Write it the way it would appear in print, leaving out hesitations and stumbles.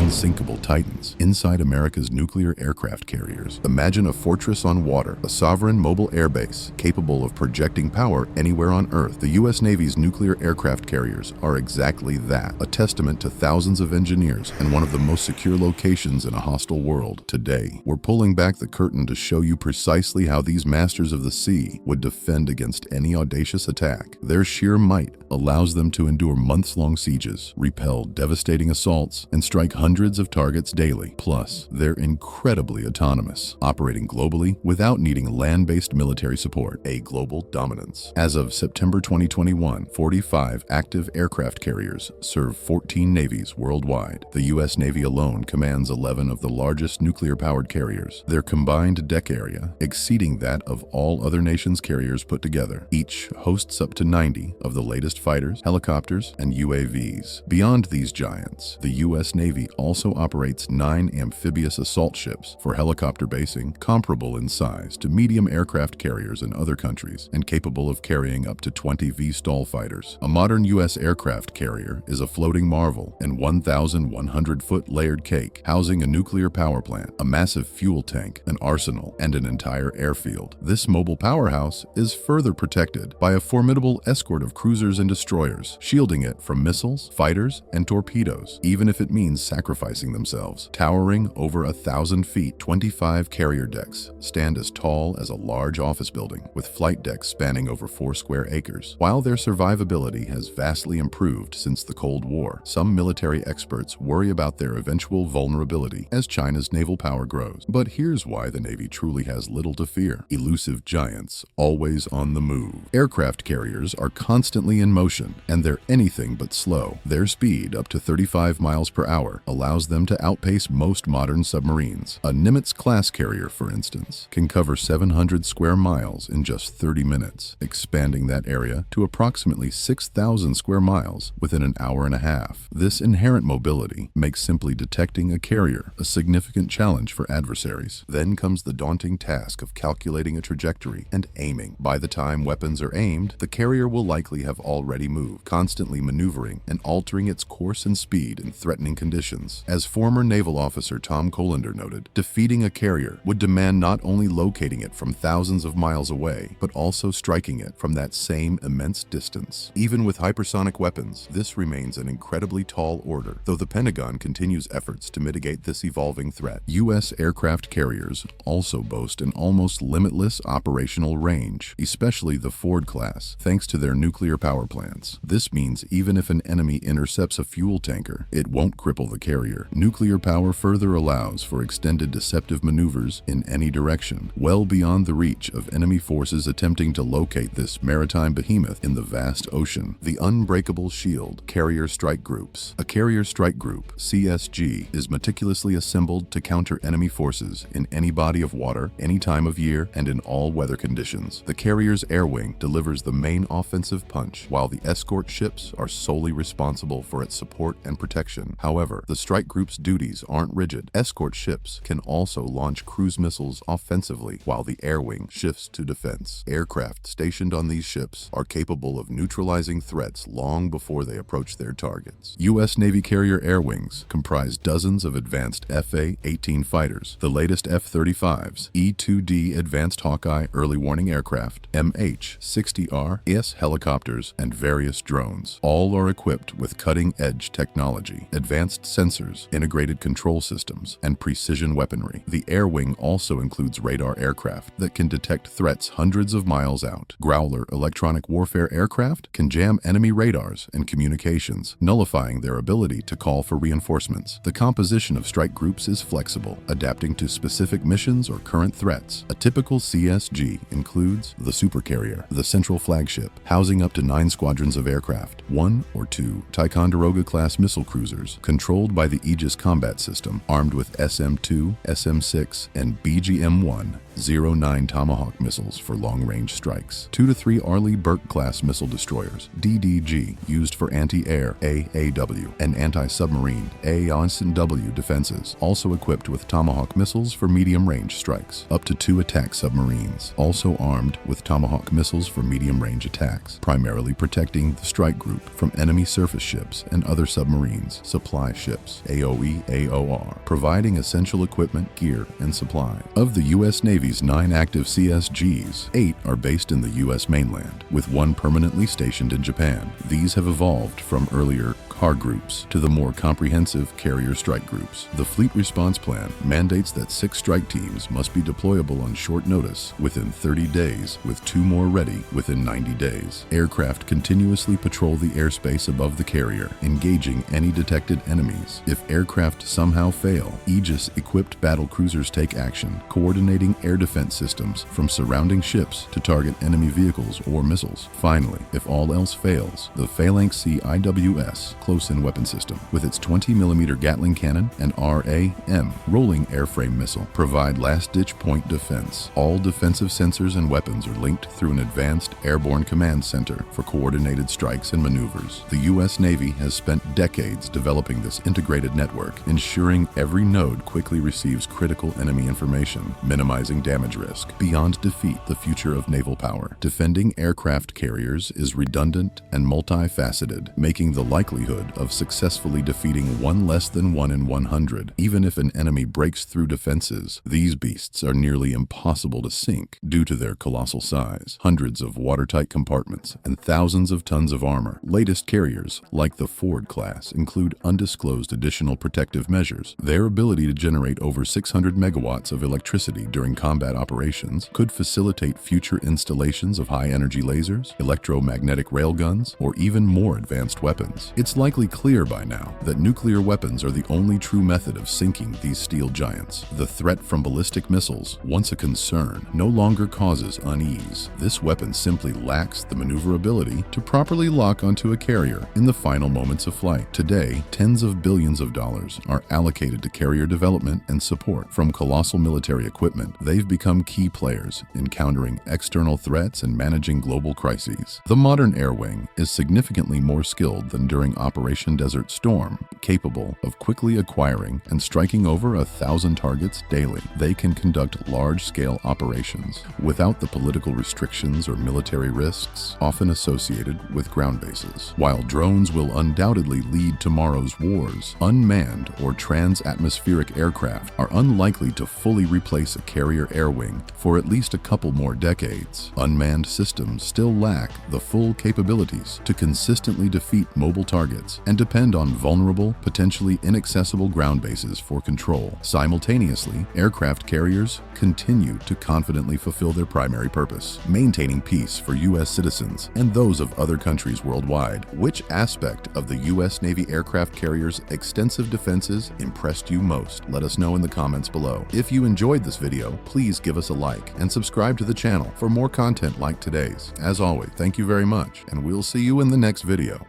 unsinkable titans inside America's nuclear aircraft carriers. Imagine a fortress on water, a sovereign mobile airbase capable of projecting power anywhere on Earth. The U.S. Navy's nuclear aircraft carriers are exactly that, a testament to thousands of engineers and one of the most secure locations in a hostile world. Today, we're pulling back the curtain to show you precisely how these masters of the sea would defend against any audacious attack. Their sheer might allows them to endure months-long sieges, repel devastating assaults, and strike hundreds of targets daily. Plus, they're incredibly autonomous, operating globally without needing land-based military support. A global dominance. As of September 2021, 45 active aircraft carriers serve 14 navies worldwide. The U.S. Navy alone commands 11 of the largest nuclear-powered carriers, their combined deck area exceeding that of all other nations' carriers put together. Each hosts up to 90 of the latest fighters, helicopters, and UAVs. Beyond these giants, the U.S. Navy also operates 9 amphibious assault ships for helicopter basing, comparable in size to medium aircraft carriers in other countries and capable of carrying up to 20 V-STOL fighters. A modern U.S. aircraft carrier is a floating marvel and 1,100-foot layered cake, housing a nuclear power plant, a massive fuel tank, an arsenal, and an entire airfield. This mobile powerhouse is further protected by a formidable escort of cruisers and destroyers, shielding it from missiles, fighters, and torpedoes, even if it means sacrificing themselves. Towering over 1,000 feet, 25 carrier decks stand as tall as a large office building, with flight decks spanning over 4 square acres. While their survivability has vastly improved since the Cold War, some military experts worry about their eventual vulnerability as China's naval power grows. But here's why the Navy truly has little to fear. Elusive giants, always on the move. Aircraft carriers are constantly in motion, and they're anything but slow. Their speed, up to 35 miles per hour, allows them to outpace most modern submarines. A Nimitz-class carrier, for instance, can cover 700 square miles in just 30 minutes, expanding that area to approximately 6,000 square miles within an hour and a half. This inherent mobility makes simply detecting a carrier a significant challenge for adversaries. Then comes the daunting task of calculating a trajectory and aiming. By the time weapons are aimed, the carrier will likely have already moved, constantly maneuvering and altering its course and speed in threatening conditions. As former naval officer Tom Colander noted, defeating a carrier would demand not only locating it from thousands of miles away, but also striking it from that same immense distance. Even with hypersonic weapons, this remains an incredibly tall order, though the Pentagon continues efforts to mitigate this evolving threat. U.S. aircraft carriers also boast an almost limitless operational range, especially the Ford class, thanks to their nuclear power plants. This means even if an enemy intercepts a fuel tanker, it won't cripple the carrier. Nuclear power further allows for extended deceptive maneuvers in any direction, well beyond the reach of enemy forces attempting to locate this maritime behemoth in the vast ocean. The unbreakable shield carrier strike groups. A carrier strike group, CSG, is meticulously assembled to counter enemy forces in any body of water, any time of year, and in all weather conditions. The carrier's air wing delivers the main offensive punch, while the escort ships are solely responsible for its support and protection. However, the strike group's duties aren't rigid. Escort ships can also launch cruise missiles offensively, while the air wing shifts to defense. Aircraft stationed on these ships are capable of neutralizing threats long before they approach their targets. U.S. Navy carrier air wings comprise dozens of advanced F/A-18 fighters, the latest F-35s, E-2D Advanced Hawkeye early warning aircraft, MH-60R helicopters, and various drones. All are equipped with cutting-edge technology, advanced sensors, integrated control systems, and precision weaponry. The air wing also includes radar aircraft that can detect threats hundreds of miles out. Growler electronic warfare aircraft can jam enemy radars and communications, nullifying their ability to call for reinforcements. The composition of strike groups is flexible, adapting to specific missions or current threats. A typical CSG includes the Supercarrier, the central flagship, housing up to 9 squadrons of aircraft, 1 or 2 Ticonderoga-class missile cruisers controlled by the Aegis Combat System, armed with SM-2, SM-6, and BGM-1 09 Tomahawk missiles for long-range strikes, 2 to 3 Arleigh-Burke-class missile destroyers, DDG, used for anti-air AAW and anti-submarine AAW defenses, also equipped with Tomahawk missiles for medium-range strikes, up to 2 attack submarines, also armed with Tomahawk missiles for medium-range attacks, primarily protecting the strike group from enemy surface ships and other submarines, supply ships, AOE, AOR, providing essential equipment, gear, and supply. Of the U.S. Navy's 9 active CSGs, 8 are based in the U.S. mainland, with 1 permanently stationed in Japan. These have evolved from earlier CAR groups to the more comprehensive carrier strike groups. The Fleet Response Plan mandates that 6 strike teams must be deployable on short notice within 30 days, with 2 more ready within 90 days. Aircraft continuously patrol the airspace above the carrier, engaging any detected enemies. If aircraft somehow fail, Aegis-equipped battle cruisers take action, coordinating air defense systems from surrounding ships to target enemy vehicles or missiles. Finally, if all else fails, the Phalanx C IWS close-in weapon system, with its 20mm Gatling cannon and RAM rolling airframe missile, provide last-ditch point defense. All defensive sensors and weapons are linked through an advanced airborne command center for coordinated strikes and maneuvers. The U.S. Navy has spent decades developing this integrated network, ensuring every node quickly receives critical enemy information, minimizing damage risk. Beyond defeat, the future of naval power. Defending aircraft carriers is redundant and multifaceted, making the likelihood of successfully defeating 1 less than 1 in 100. Even if an enemy breaks through defenses, these beasts are nearly impossible to sink due to their colossal size. Hundreds of watertight compartments and thousands of tons of armor. Latest carriers, like the Ford class, include undisclosed additional protective measures. Their ability to generate over 600 megawatts of electricity during combat operations could facilitate future installations of high-energy lasers, electromagnetic railguns, or even more advanced weapons. It's likely clear by now that nuclear weapons are the only true method of sinking these steel giants. The threat from ballistic missiles, once a concern, no longer causes unease. This weapon simply lacks the maneuverability to properly lock onto a carrier in the final moments of flight. Today, tens of billions of dollars are allocated to carrier development and support. From colossal military equipment, they've become key players in countering external threats and managing global crises. The modern air wing is significantly more skilled than during Operation Desert Storm, capable of quickly acquiring and striking over 1,000 targets daily. They can conduct large-scale operations without the political restrictions or military risks often associated with ground bases. While drones will undoubtedly lead tomorrow's wars, unmanned or trans-atmospheric aircraft are unlikely to fully replace a carrier air wing for at least a couple more decades. Unmanned systems still lack the full capabilities to consistently defeat mobile targets and depend on vulnerable, potentially inaccessible ground bases for control. Simultaneously, aircraft carriers continue to confidently fulfill their primary purpose, maintaining peace for U.S. citizens and those of other countries worldwide. Which aspect of the U.S. Navy aircraft carriers' extensive defenses impressed you most? Let us know in the comments below. If you enjoyed this video, please give us a like and subscribe to the channel for more content like today's. As always, thank you very much, and we'll see you in the next video.